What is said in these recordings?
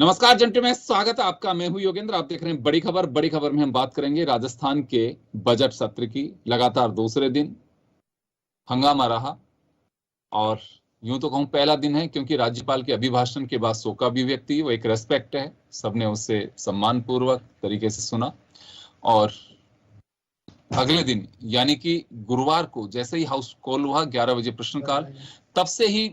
नमस्कार जंटू में स्वागत है आपका। मैं हूं योगेंद्र। आप देख रहे हैं बड़ी खबर। बड़ी खबर में हम बात करेंगे राजस्थान के बजट सत्र की। लगातार दूसरे दिन हंगामा रहा और यूं तो कहूं पहला दिन है, क्योंकि राज्यपाल के अभिभाषण के बाद शोक अभिव्यक्ति, वो एक रेस्पेक्ट है, सबने उसे सम्मान पूर्वक तरीके से सुना। और अगले दिन यानी कि गुरुवार को जैसे ही हाउस कॉल हुआ 11 बजे प्रश्नकाल, तब से ही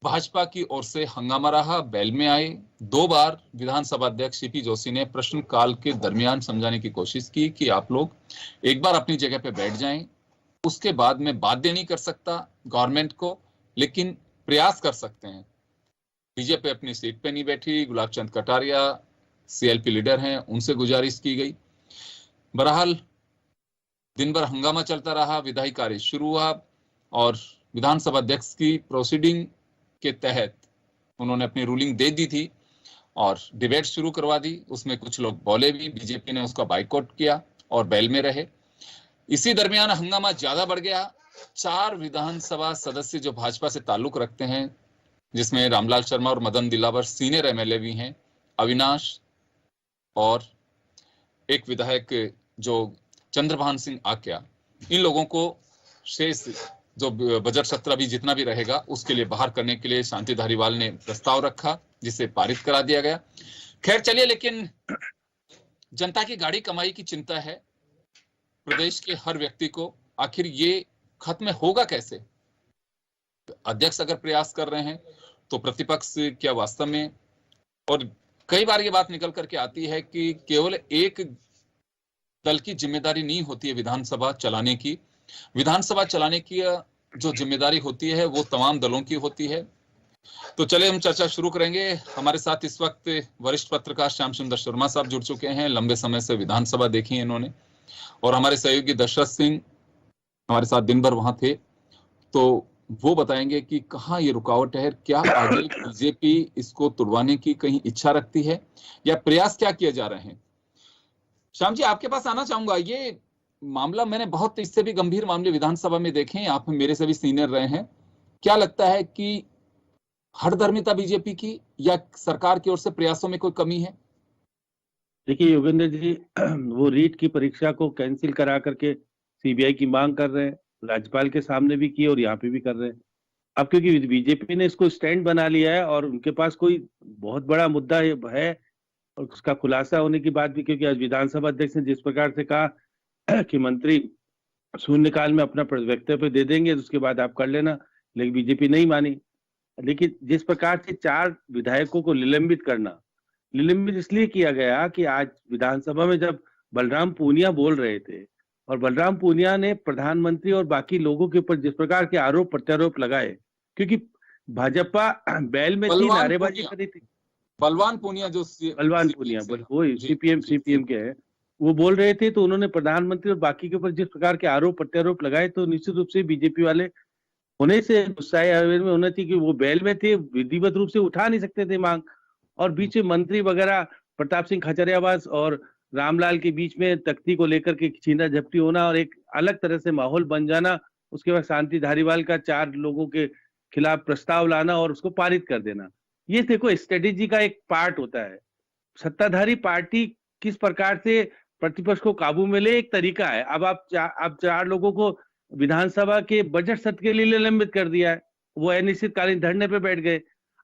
भाजपा की ओर से हंगामा रहा। बैल में आए। 2 बार विधानसभा अध्यक्ष सीपी जोशी ने प्रश्नकाल के दरमियान समझाने की कोशिश की कि आप लोग एक बार अपनी जगह पे बैठ जाएं। उसके बाद मैं बाध्य नहीं कर सकता गवर्नमेंट को, लेकिन प्रयास कर सकते हैं। बीजेपी अपनी सीट पे नहीं बैठी। गुलाब चंद कटारिया सीएलपी लीडर हैं, उनसे गुजारिश की गई। बहरहाल दिन भर हंगामा चलता रहा। विधायी कार्य शुरू हुआ और विधानसभा अध्यक्ष की प्रोसीडिंग के तहत उन्होंने अपनी रूलिंग दे दी थी और डिबेट शुरू करवा दी। उसमें कुछ लोग बोले भी, बीजेपी ने उसका बाइकआउट किया और बैल में रहे। इसी दरमियान हंगामा ज्यादा बढ़ गया। 4 विधानसभा सदस्य जो भाजपा से ताल्लुक रखते हैं, जिसमें रामलाल शर्मा और मदन दिलावर सीनियर एमएलए भी हैं, अविनाश और एक विधायक जो चंद्रभान सिंह आक्या, इन लोगों को शेष जो बजट सत्र भी जितना भी रहेगा उसके लिए बाहर करने के लिए शांति धारीवाल ने प्रस्ताव रखा, जिसे पारित करा दिया गया। खैर चलिए, लेकिन जनता की गाड़ी कमाई की चिंता है प्रदेश के हर व्यक्ति को। आखिर ये खत्म होगा कैसे? अध्यक्ष अगर प्रयास कर रहे हैं तो प्रतिपक्ष क्या वास्तव में, और कई बार ये बात निकल करके आती है कि केवल एक दल की जिम्मेदारी नहीं होती है विधानसभा चलाने की। विधानसभा चलाने की जो जिम्मेदारी होती है वो तमाम दलों की होती है। तो चले हम चर्चा शुरू करेंगे। हमारे साथ इस वक्त वरिष्ठ पत्रकार श्याम सुंदर शर्मा साहब जुड़ चुके हैं। लंबे समय से विधानसभा देखी है इन्होंने। और हमारे सहयोगी दशरथ सिंह हमारे साथ दिन भर वहां थे, तो वो बताएंगे कि कहाँ ये रुकावट है, क्या आगे बीजेपी इसको तुड़वाने की कहीं इच्छा रखती है या प्रयास क्या किए जा रहे हैं। श्याम जी, आपके पास आना चाहूंगा। ये मामला मैंने बहुत इससे भी गंभीर मामले विधानसभा में देखे हैं, आप मेरे से भी सीनियर रहे हैं। क्या लगता है कि हठधर्मिता बीजेपी की या सरकार की ओर से प्रयासों में कोई कमी है? देखिए योगेंद्र जी, वो रीट की परीक्षा को कैंसिल करा करके सीबीआई की मांग कर रहे हैं। राज्यपाल के सामने भी की और यहाँ पे भी कर रहे हैं। अब क्योंकि बीजेपी ने इसको स्टैंड बना लिया है और उनके पास कोई बहुत बड़ा मुद्दा है और उसका खुलासा होने की बात भी, क्योंकि आज विधानसभा अध्यक्ष ने जिस प्रकार से कहा कि मंत्री शून्यकाल में अपना वक्तव्य दे देंगे, उसके बाद आप कर लेना, लेकिन बीजेपी नहीं मानी। लेकिन जिस प्रकार से 4 विधायकों को निलंबित इसलिए किया गया कि आज विधानसभा में जब बलराम पूनिया बोल रहे थे और बलराम पूनिया ने प्रधानमंत्री और बाकी लोगों के ऊपर जिस प्रकार के आरोप प्रत्यारोप लगाए, क्योंकि भाजपा बैल में थी, नारेबाजी करी थी। बलवान पूनिया वो सीपीएम के हैं, वो बोल रहे थे, तो उन्होंने प्रधानमंत्री और बाकी के ऊपर जिस प्रकार के आरोप प्रत्यारोप लगाए, तो निश्चित रूप से बीजेपी वाले होने से गुस्साए में होना थी कि वो बैल में थे, विधिवत रूप से उठा नहीं सकते थे मांग। और बीच में मंत्री वगैरह प्रताप सिंह खचरियावास और रामलाल के बीच में तख्ती को लेकर के छीना झपटी होना और एक अलग तरह से माहौल बन जाना। उसके बाद शांति धारीवाल का 4 लोगों के खिलाफ प्रस्ताव लाना और उसको पारित कर देना। ये देखो स्ट्रेटेजी का एक पार्ट होता है। सत्ताधारी पार्टी किस प्रकार से प्रतिपक्ष को काबू में ले, एक तरीका है। अब आप 4 लोगों को विधानसभा के बजट सत्र के लिए निलंबित कर दिया है, वो अनिश्चितकालीन धरने पे बैठ गए।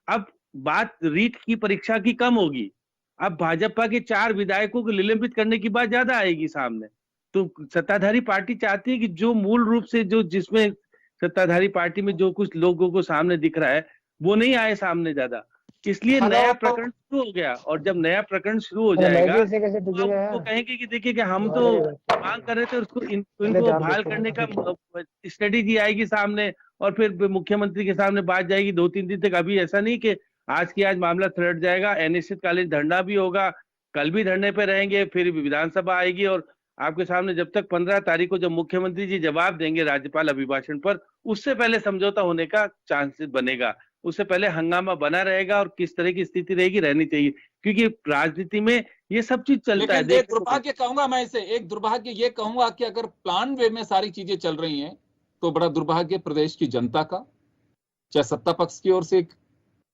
अब बात रीट की परीक्षा की कम होगी, अब भाजपा के 4 विधायकों को निलंबित करने की बात ज्यादा आएगी सामने। तो सत्ताधारी पार्टी चाहती है कि जो मूल रूप से जो जिसमें सत्ताधारी पार्टी में जो कुछ लोगों को सामने दिख रहा है वो नहीं आए सामने ज्यादा, इसलिए नया प्रकरण शुरू हो गया। और जब नया प्रकरण शुरू हो जाएगा तो वो कहेंगे कि देखिए कि हम तो मांग कर रहे थे, उसको इनको बहाल करने का स्ट्रेटेजी आएगी सामने और फिर मुख्यमंत्री के सामने बात जाएगी 2-3 दिन तक। अभी ऐसा नहीं कि आज की आज मामला थलट जाएगा, अनिश्चितकालीन धरना भी होगा, कल भी धरने पे रहेंगे, फिर विधानसभा आएगी और आपके सामने जब तक 15 तारीख को जब मुख्यमंत्री जी जवाब देंगे राज्यपाल अभिभाषण पर, उससे पहले समझौता होने का चांसेस बनेगा, उससे पहले हंगामा बना रहेगा और किस तरह की स्थिति रहेगी रहनी चाहिए, क्योंकि राजनीति में ये सब चीज चलता है। एक दुर्भाग्य कहूंगा मैं इसे, एक दुर्भाग्य ये कहूंगा कि अगर प्लान वे में सारी चीजें चल रही हैं तो बड़ा दुर्भाग्य प्रदेश की जनता का, चाहे सत्ता पक्ष की ओर से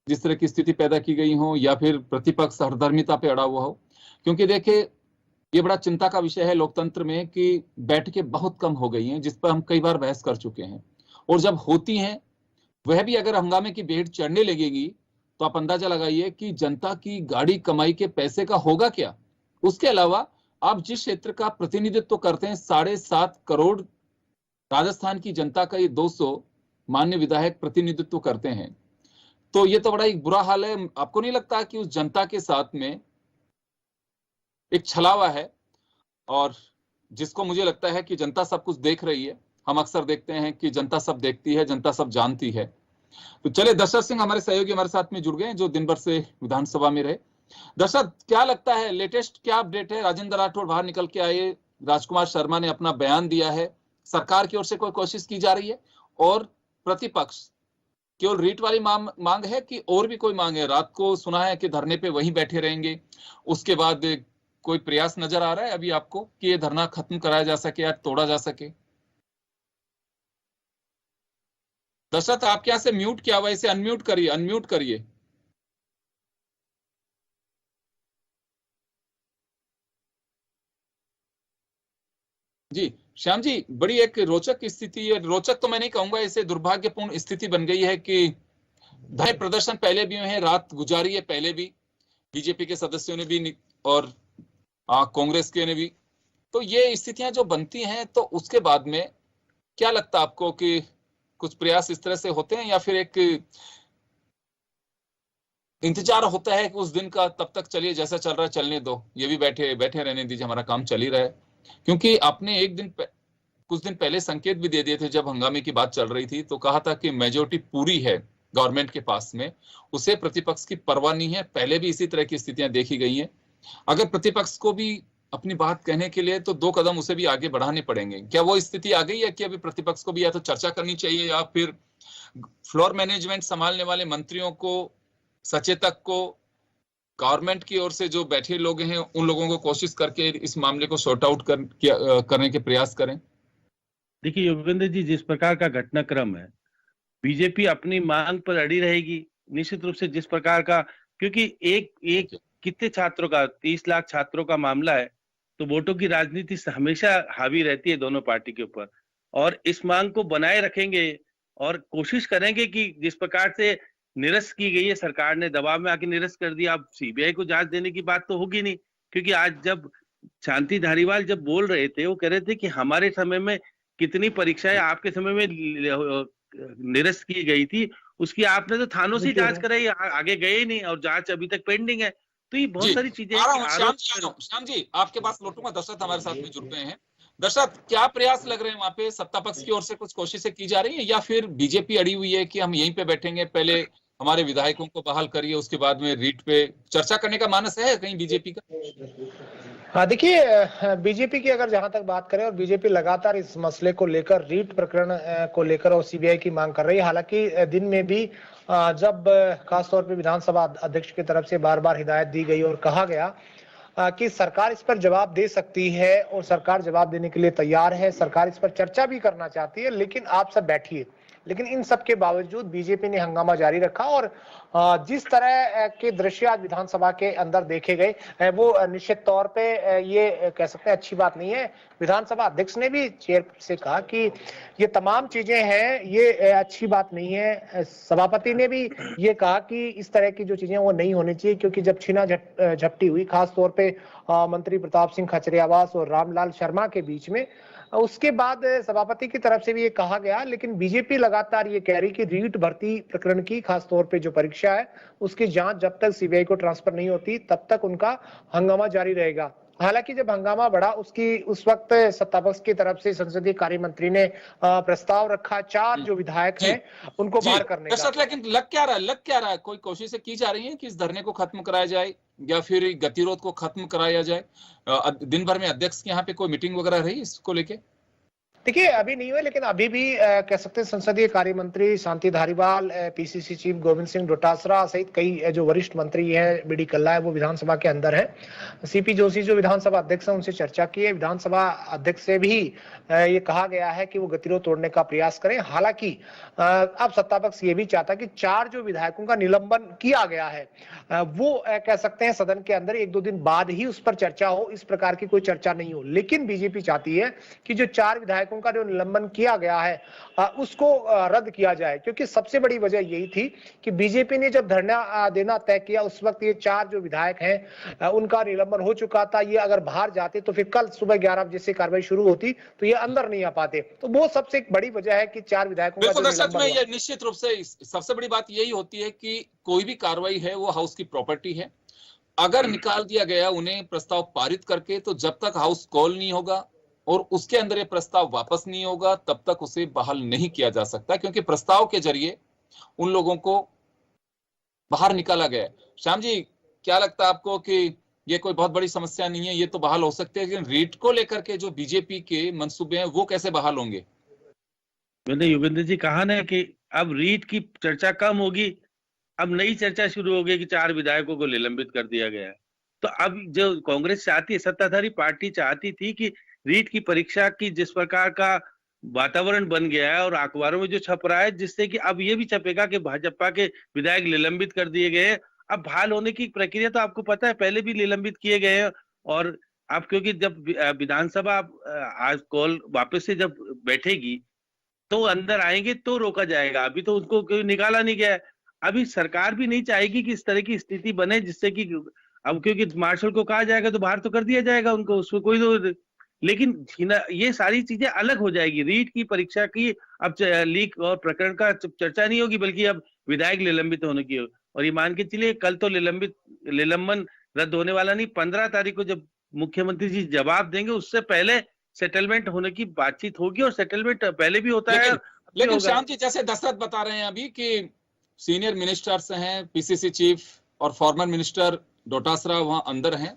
जिस तरह की स्थिति पैदा की गई हो, या फिर प्रतिपक्ष हरधर्मिता पे अड़ा हुआ हो। क्योंकि देखिए, ये बड़ा चिंता का विषय है लोकतंत्र में कि बैठकें बहुत कम हो गई हैं, जिस पर हम कई बार बहस कर चुके हैं, और जब होती हैं वह भी अगर हंगामे की भेंट चढ़ने लगेगी तो आप अंदाजा लगाइए कि जनता की गाड़ी कमाई के पैसे का होगा क्या। उसके अलावा आप जिस क्षेत्र का प्रतिनिधित्व करते हैं, 7.5 करोड़ राजस्थान की जनता का ये 200 मान्य विधायक प्रतिनिधित्व करते हैं, तो ये तो बड़ा एक बुरा हाल है। आपको नहीं लगता कि उस जनता के साथ में एक छलावा है, और जिसको मुझे लगता है कि जनता सब कुछ देख रही है। हम अक्सर देखते हैं कि जनता सब देखती है, जनता सब जानती है। तो चले, दशरथ सिंह हमारे सहयोगी हमारे साथ में जुड़ गए, जो दिन भर से विधानसभा में रहे। दशरथ, क्या लगता है, लेटेस्ट क्या अपडेट है? राजेंद्र राठौड़ बाहर निकल के आए, राजकुमार शर्मा ने अपना बयान दिया है, सरकार की ओर से कोई कोशिश की जा रही है, और प्रतिपक्ष केवल रीट वाली मांग है कि और भी कोई मांग है? रात को सुना है कि धरने पे वहीं बैठे रहेंगे, उसके बाद कोई प्रयास नजर आ रहा है अभी आपको कि ये धरना खत्म कराया जा सके या तोड़ा जा सके? दशरथ, आपके यहाँ से म्यूट किया हुआ, इसे अनम्यूट करिए, अनम्यूट करिए। जी श्याम जी, बड़ी एक रोचक स्थिति है, रोचक तो मैं नहीं कहूंगा, इसे दुर्भाग्यपूर्ण स्थिति बन गई है कि धरने प्रदर्शन पहले भी हुए हैं, रात गुजारी है पहले भी, बीजेपी के सदस्यों ने भी और कांग्रेस के ने भी। तो ये स्थितियां जो बनती हैं, तो उसके बाद में क्या लगता है आपको कि कुछ प्रयास इस तरह से होते हैं, या फिर एक इंतजार होता है कि उस दिन का, तब तक चलिए जैसा चल रहा है चलने दो, ये भी बैठे बैठे रहने दीजिए, हमारा काम चल ही रहा है? क्योंकि आपने कुछ दिन पहले संकेत भी दे दिए थे, जब हंगामे की बात चल रही थी, तो कहा था कि मेजोरिटी पूरी है गवर्नमेंट के पास में, उसे प्रतिपक्ष की परवाह नहीं है। पहले भी इसी तरह की स्थितियां देखी गई हैं। अगर प्रतिपक्ष को भी अपनी बात कहने के लिए तो 2 कदम उसे भी आगे बढ़ाने पड़ेंगे। क्या वो स्थिति आ गई है कि अभी प्रतिपक्ष को भी या तो चर्चा करनी चाहिए, या फिर फ्लोर मैनेजमेंट संभालने वाले मंत्रियों को, सचेतक को, गवर्नमेंट की ओर से जो बैठे लोग हैं, उन लोगों को कोशिश करके इस मामले को सॉर्ट आउट करने के प्रयास करें? देखिए योगेंद्र जी, जिस प्रकार का घटनाक्रम है, बीजेपी अपनी मांग पर अड़ी रहेगी निश्चित रूप से। जिस प्रकार का, क्योंकि एक कितने छात्रों का, 30 लाख छात्रों का मामला है, तो वोटों की राजनीति हमेशा हावी रहती है दोनों पार्टी के ऊपर, और इस मांग को बनाए रखेंगे और कोशिश करेंगे कि जिस प्रकार से निरस्त की गई है, सरकार ने दबाव में आके निरस्त कर दिया। अब सीबीआई को जांच देने की बात तो होगी नहीं, क्योंकि आज जब शांति धारीवाल जब बोल रहे थे, वो कह रहे थे कि हमारे समय में कितनी परीक्षाएं आपके समय में निरस्त की गई थी, उसकी आपने तो थानों से जांच कराई, आगे गए ही नहीं, और जांच अभी तक पेंडिंग है। तो ये बहुत सारी चीजें श्याम जी आपके पास लौटूंगा। दशरथ हमारे साथ में जुड़ गए हैं। दशरथ, क्या प्रयास लग रहे हैं वहां पे? सत्ता पक्ष की ओर से कुछ कोशिशें की जा रही है, या फिर बीजेपी अड़ी हुई है कि हम यहीं पे बैठेंगे, पहले हमारे विधायकों को बहाल करिए, उसके बाद में रीट पे चर्चा करने का मानस है कहीं बीजेपी का? हाँ देखिए, बीजेपी की अगर जहां तक बात करें, और बीजेपी लगातार इस मसले को लेकर, रीट प्रकरण को लेकर और सीबीआई की मांग कर रही है। हालांकि दिन में भी जब खासतौर पे विधानसभा अध्यक्ष की तरफ से बार बार हिदायत दी गई और कहा गया कि सरकार इस पर जवाब दे सकती है, और सरकार जवाब देने के लिए तैयार है, सरकार इस पर चर्चा भी करना चाहती है, लेकिन आप सब बैठिए। लेकिन इन सब के बावजूद बीजेपी ने हंगामा जारी रखा, और जिस तरह के दृश्य आज विधानसभा के अंदर देखे गए, वो निश्चित तौर पे ये कह सकते हैं अच्छी बात नहीं है। विधानसभा अध्यक्ष ने भी चेयर से कहा कि ये तमाम चीजें हैं, ये अच्छी बात नहीं है। सभापति ने भी ये कहा कि इस तरह की जो चीजें वो नहीं होनी चाहिए, क्योंकि जब छीना झपटी हुई, खास तौर पे मंत्री प्रताप सिंह खचरियावास और रामलाल शर्मा के बीच में, उसके बाद सभापति की तरफ से भी ये कहा गया। लेकिन बीजेपी लगातार ये कह रही कि रीट भर्ती प्रकरण की, खास तौर पे जो परीक्षा है, उसकी जांच जब तक सीबीआई को ट्रांसफर नहीं होती, तब तक उनका हंगामा जारी रहेगा। हालांकि जब हंगामा बढ़ा, उस वक्त सत्तापक्ष की तरफ से संसदीय कार्य मंत्री ने प्रस्ताव रखा 4 जो विधायक हैं उनको बाहर करने का। लेकिन लग क्या रहा है? कोई कोशिशें की जा रही है कि इस धरने को खत्म कराया जाए, या फिर गतिरोध को खत्म कराया जाए? दिन भर में अध्यक्ष के यहाँ पे कोई मीटिंग वगैरह रही इसको लेके? देखिए अभी नहीं हुए, लेकिन अभी भी कह सकते हैं संसदीय कार्य मंत्री शांति धारीवाल, पीसीसी चीफ गोविंद सिंह डोटासरा सहित कई जो वरिष्ठ मंत्री हैं, बीडी कल्ला है, वो विधानसभा के अंदर है। सीपी जोशी जो विधानसभा अध्यक्ष हैं, उनसे चर्चा की है। विधानसभा अध्यक्ष से भी ये कहा गया है कि वो गतिरोध तोड़ने का प्रयास करें। हालांकि अब सत्ता पक्ष ये भी चाहता है कि 4 जो विधायकों का निलंबन किया गया है वो कह सकते हैं सदन के अंदर 1-2 दिन बाद ही उस पर चर्चा हो, इस प्रकार की कोई चर्चा नहीं हो। लेकिन बीजेपी चाहती है कि जो 4 विधायकों का जो निलंबन किया गया है उसको रद्द किया जाए, क्योंकि सबसे बड़ी वजह यही थी कि बीजेपी ने जब धरना देना तय किया उस वक्त ये 4 जो विधायक हैं उनका निलंबन हो चुका था। ये अगर बाहर जाते तो फिर कल सुबह 11 बजे से कार्रवाई शुरू होती, तो ये अंदर नहीं आ पाते। तो वो सबसे एक बड़ी वजह है कि 4 विधायकों का जो निलंबन हुआ। ये निश्चित रूप से सबसे बड़ी बात यही होती है कि कोई भी कार्रवाई है वो हाउस की प्रॉपर्टी है। अगर निकाल दिया गया उन्हें प्रस्ताव पारित करके, तो जब तक हाउस कॉल नहीं होगा और उसके अंदर ये प्रस्ताव वापस नहीं होगा तब तक उसे बहाल नहीं किया जा सकता, क्योंकि प्रस्ताव के जरिए उन लोगों को बाहर निकाला गया है। श्याम जी, क्या लगता है आपको कि ये कोई बहुत बड़ी समस्या नहीं है, ये तो बहाल हो सकते हैं, लेकिन रीट को लेकर के जो बीजेपी के मंसूबे हैं वो कैसे बहाल होंगे? मैंने योगेंद्र जी कहा ना कि अब रीट की चर्चा कम होगी, अब नई चर्चा शुरू हो गई कि 4 विधायकों को निलंबित कर दिया गया है। तो अब जो कांग्रेस चाहती है, सत्ताधारी पार्टी चाहती थी कि रीट की परीक्षा की जिस प्रकार का वातावरण बन गया है और अखबारों में जो छप रहा है, जिससे कि अब ये भी छपेगा कि भाजपा के विधायक निलंबित कर दिए गए हैं। अब बहाल होने की प्रक्रिया तो आपको पता है पहले भी निलंबित किए गए हैं। और अब क्योंकि जब विधानसभा आज कॉल वापस से जब बैठेगी तो अंदर आएंगे तो रोका जाएगा, अभी तो उनको कोई निकाला नहीं गया है। अभी सरकार भी नहीं चाहेगी कि इस तरह की स्थिति बने जिससे कि अब क्योंकि मार्शल को कहा जाएगा तो बाहर तो कर दिया जाएगा उनको, उसमें कोई तो, लेकिन ये सारी चीजें अलग हो जाएगी। रीट की परीक्षा की अब लीक और प्रकरण का चर्चा नहीं होगी, बल्कि अब विधायक निलंबित होने की। और ये मान के चलिए कल तो निलंबन रद्द होने वाला नहीं, 15 तारीख को जब मुख्यमंत्री जी जवाब देंगे उससे पहले सेटलमेंट होने की बातचीत होगी, और सेटलमेंट पहले भी होता है। लेकिन श्याम जी, जैसे दशरथ बता रहे हैं अभी कि सीनियर मिनिस्टर्स हैं, पीसीसी चीफ और फॉर्मर मिनिस्टर डोटासरा वहां अंदर हैं,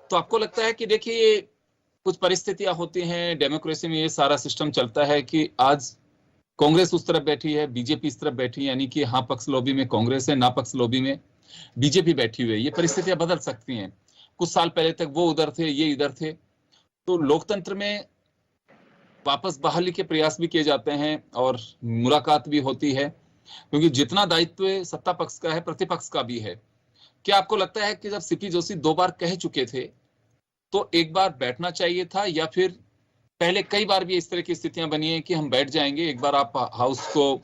तो आपको लगता है कि देखिए कुछ परिस्थितियां होती हैं डेमोक्रेसी में, ये सारा सिस्टम चलता है कि आज कांग्रेस उस तरफ बैठी है, बीजेपी इस तरफ बैठी है, यानी कि हाँ पक्ष लॉबी में कांग्रेस है, ना पक्ष लॉबी में बीजेपी बैठी हुई है। ये परिस्थितियां बदल सकती हैं। कुछ साल पहले तक वो उधर थे, ये इधर थे। तो लोकतंत्र में वापस बहाली के प्रयास भी किए जाते हैं और मुलाकात भी होती है, क्योंकि जितना दायित्व सत्ता पक्ष का है प्रतिपक्ष का भी है। क्या आपको लगता है कि जब सीपी जोशी 2 बार कह चुके थे तो एक बार बैठना चाहिए था, या फिर पहले कई बार भी इस तरह की स्थितियां बनी है कि हम बैठ जाएंगे, एक बार आप हाउस को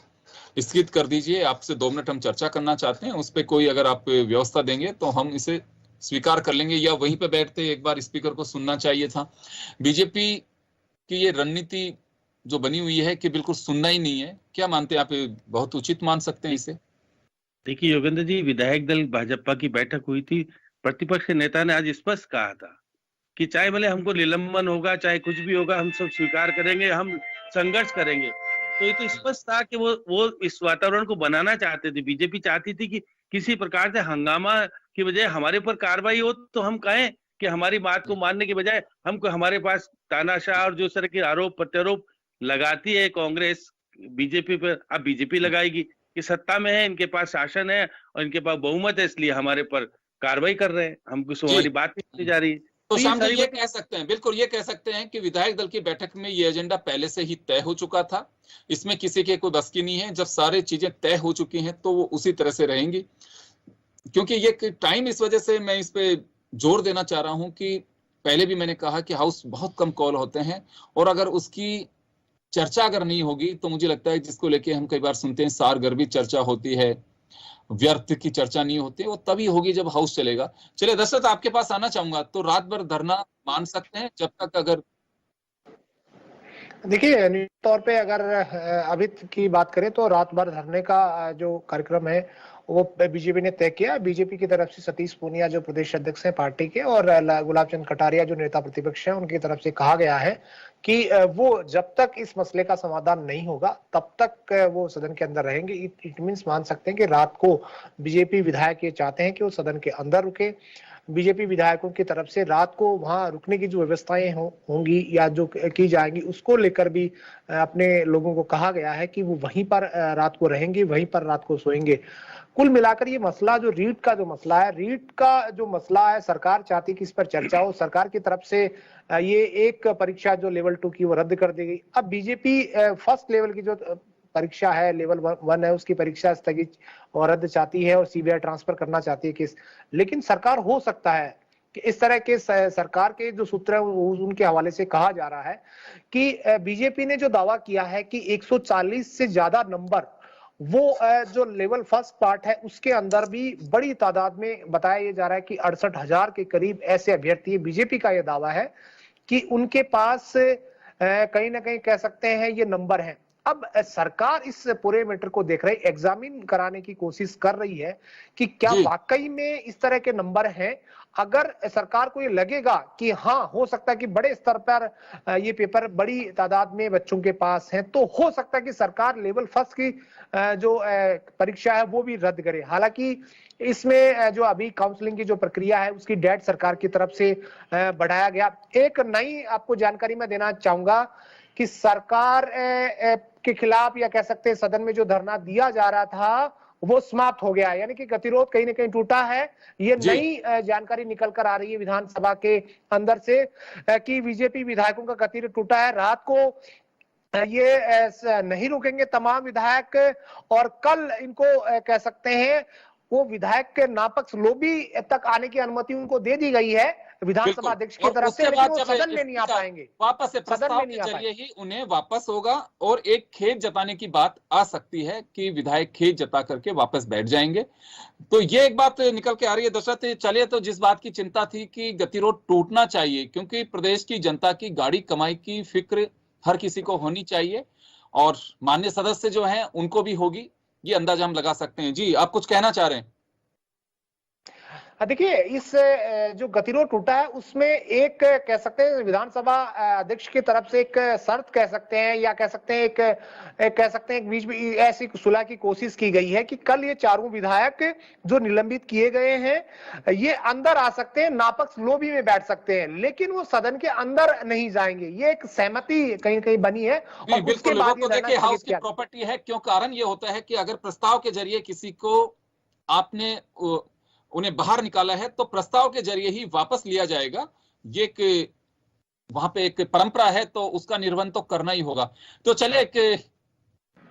स्थगित कर दीजिए, आपसे 2 मिनट हम चर्चा करना चाहते हैं, उस पर कोई अगर आप व्यवस्था देंगे तो हम इसे स्वीकार कर लेंगे, या वहीं पे बैठते एक बार स्पीकर को सुनना चाहिए था? बीजेपी की ये रणनीति जो बनी हुई है कि बिल्कुल सुनना ही नहीं है, क्या मानते हैं आप, बहुत उचित मान सकते हैं इसे? देखिए योगेंद्र जी, विधायक दल भाजपा की बैठक हुई थी, प्रतिपक्ष के नेता ने आज स्पष्ट कहा था कि चाहे भले हमको निलंबन होगा, चाहे कुछ भी होगा, हम सब स्वीकार करेंगे, हम संघर्ष करेंगे। तो ये तो स्पष्ट था कि वो इस वातावरण को बनाना चाहते थे। बीजेपी चाहती थी कि किसी प्रकार से हंगामा की बजाय हमारे ऊपर कार्रवाई हो, तो हम कहें कि हमारी बात को मानने के बजाय हमको, हमारे पास तानाशाह और जो तरह के आरोप प्रत्यारोप लगाती है कांग्रेस बीजेपी पर, अब बीजेपी लगाएगी कि सत्ता में है, इनके पास शासन है और इनके पास बहुमत है, इसलिए हमारे पर कार्रवाई कर रहे हैं, हमको हमारी बात नहीं सुनी जा रही। तो शाम जी ये कह सकते हैं, बिल्कुल ये कह सकते हैं कि विधायक दल की बैठक में ये एजेंडा पहले से ही तय हो चुका था, इसमें किसी के कोई बस की नहीं है। जब सारी चीजें तय हो चुकी हैं तो वो उसी तरह से रहेंगी, क्योंकि ये टाइम, इस वजह से मैं इस पे जोर देना चाह रहा हूं कि पहले भी मैंने कहा कि हाउस बहुत कम कॉल होते हैं, और अगर उसकी चर्चा अगर नहीं होगी तो मुझे लगता है जिसको लेके हम कई बार सुनते हैं सारगर्भित चर्चा होती है, व्यर्थ की चर्चा नहीं होती, वो तभी होगी जब हाउस चलेगा। चलिए दशरथ, आपके पास आना चाहूंगा, तो रात भर धरना मान सकते हैं जब तक, अगर देखिए निश्चित तौर पे अगर अभी की बात करें तो रात भर धरने का जो कार्यक्रम है वो बीजेपी ने तय किया। बीजेपी की तरफ से सतीश पूनिया जो प्रदेश अध्यक्ष हैं पार्टी के, और गुलाब चंद कटारिया जो नेता प्रतिपक्ष हैं, उनकी तरफ से कहा गया है कि वो जब तक इस मसले का समाधान नहीं होगा तब तक वो सदन के अंदर रहेंगे। इट मीन्स मान सकते हैं कि रात को बीजेपी विधायक ये चाहते हैं कि वो सदन के अंदर रुके। बीजेपी विधायकों की तरफ से रात को वहां रुकने की जो व्यवस्थाएं होंगी या जो की जाएंगी उसको लेकर भी अपने लोगों को कहा गया है कि वो वहीं पर रात को रहेंगे, वहीं पर रात को सोएंगे। कुल मिलाकर ये मसला जो रीट का जो मसला है, रीट का जो मसला है, सरकार चाहती कि इस पर चर्चा हो। सरकार की तरफ से ये एक परीक्षा जो लेवल 2 की वो रद्द कर दी गई। अब बीजेपी फर्स्ट लेवल की जो परीक्षा है, लेवल 1 है, उसकी परीक्षा स्थगित और रद्द चाहती है और सीबीआई ट्रांसफर करना चाहती है केस। लेकिन सरकार हो सकता है कि इस तरह के सरकार के जो सूत्र है उनके हवाले से कहा जा रहा है कि बीजेपी ने जो दावा किया है कि 140 से ज्यादा नंबर वो जो लेवल फर्स्ट पार्ट है उसके अंदर भी बड़ी तादाद में बताया ये जा रहा है कि 68,000 के करीब ऐसे अभ्यर्थी है। बीजेपी का यह दावा है कि उनके पास कहीं ना कहीं कह सकते हैं ये नंबर है। अब सरकार इस पूरे मैटर को देख रही, एग्जामिन कराने की कोशिश कर रही है कि क्या वाकई में इस तरह के नंबर हैं। अगर सरकार को ये लगेगा कि हाँ हो सकता है कि बड़े स्तर पर ये पेपर बड़ी तादाद में बच्चों के पास हैं, तो हो सकता है कि सरकार लेवल फर्स्ट की जो परीक्षा है वो भी रद्द करे। हालांकि इसमें जो अभी काउंसलिंग की जो प्रक्रिया है उसकी डेट सरकार की तरफ से बढ़ाया गया। एक नई आपको जानकारी मैं देना चाहूंगा कि सरकार के खिलाफ या कह सकते हैं सदन में जो धरना दिया जा रहा था वो समाप्त हो गया है, यानी कि गतिरोध कहीं ना कहीं टूटा है। ये नई जानकारी निकल कर आ रही है विधानसभा के अंदर से कि बीजेपी विधायकों का गतिरोध टूटा है। रात को ये नहीं रुकेंगे तमाम विधायक और कल इनको कह सकते हैं वो विधायक के नापक्ष लोबी तक आने की अनुमति उनको दे दी गई है विधानसभा अध्यक्ष की तरफ से, लेकिन वो सदन में नहीं आ पाएंगे। वापस से प्रस्ताव के जरिए ही उन्हें वापस होगा और एक खेद जताने की बात आ सकती है कि विधायक खेद जता करके वापस बैठ जाएंगे। तो ये एक बात निकल के आ रही है। दशरथ, चलिए तो जिस बात की चिंता थी कि गतिरोध टूटना चाहिए, क्योंकि प्रदेश की जनता की गाड़ी कमाई की फिक्र हर किसी को होनी चाहिए और माननीय सदस्य जो हैं उनको भी होगी, ये अंदाजा हम लगा सकते हैं। जी, आप कुछ कहना चाह रहे हैं? देखिए, इस जो गतिरोध टूटा है उसमें एक कह सकते हैं विधानसभा अध्यक्ष की तरफ से एक शर्त कह सकते हैं या कह सकते हैं एक बीच में ऐसी सुलह की कोशिश की गई है कि कल ये चारों विधायक जो निलंबित किए गए हैं ये अंदर आ सकते हैं, नापक्ष लोबी में बैठ सकते हैं, लेकिन वो सदन के अंदर नहीं जाएंगे। ये एक सहमति कहीं कहीं बनी है। और उसके बाद तो देखिए, हाउस की प्रॉपर्टी है। क्यों? कारण ये होता है कि अगर प्रस्ताव के जरिए किसी को आपने उन्हें बाहर निकाला है तो प्रस्ताव के जरिए ही वापस लिया जाएगा। ये एक वहां पे एक परंपरा है, तो उसका निर्वहन तो करना ही होगा। तो चले एक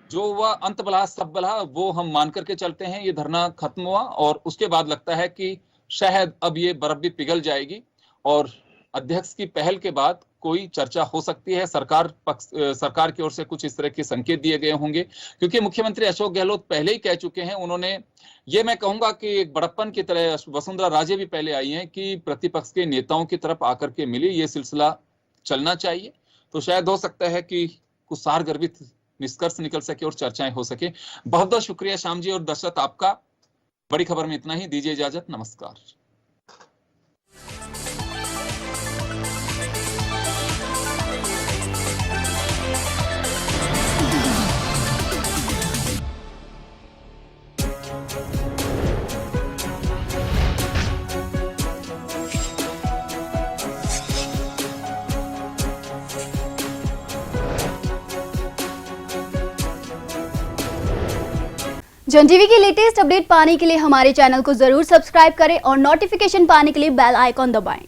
जो वह अंत बला सब बला वो हम मान करके चलते हैं। ये धरना खत्म हुआ और उसके बाद लगता है कि शायद अब ये बर्फ भी पिघल जाएगी और अध्यक्ष की पहल के बाद कोई चर्चा हो सकती है। सरकार की ओर से कुछ इस तरह के संकेत दिए गए होंगे, क्योंकि मुख्यमंत्री अशोक गहलोत पहले ही कह चुके हैं। उन्होंने ये मैं कहूंगा कि एक बड़प्पन की तरह वसुंधरा राजे भी पहले आई हैं कि प्रतिपक्ष के नेताओं की तरफ आकर के मिली, ये सिलसिला चलना चाहिए। तो शायद हो सकता है कि कुछ सारगर्भित निष्कर्ष निकल सके और चर्चाएं हो सके। बहुत बहुत शुक्रिया श्याम जी और दशरथ, आपका। बड़ी खबर में इतना ही, दीजिए इजाजत, नमस्कार। जन टीवी की लेटेस्ट अपडेट पाने के लिए हमारे चैनल को जरूर सब्सक्राइब करें और नोटिफिकेशन पाने के लिए बेल आइकॉन दबाएं।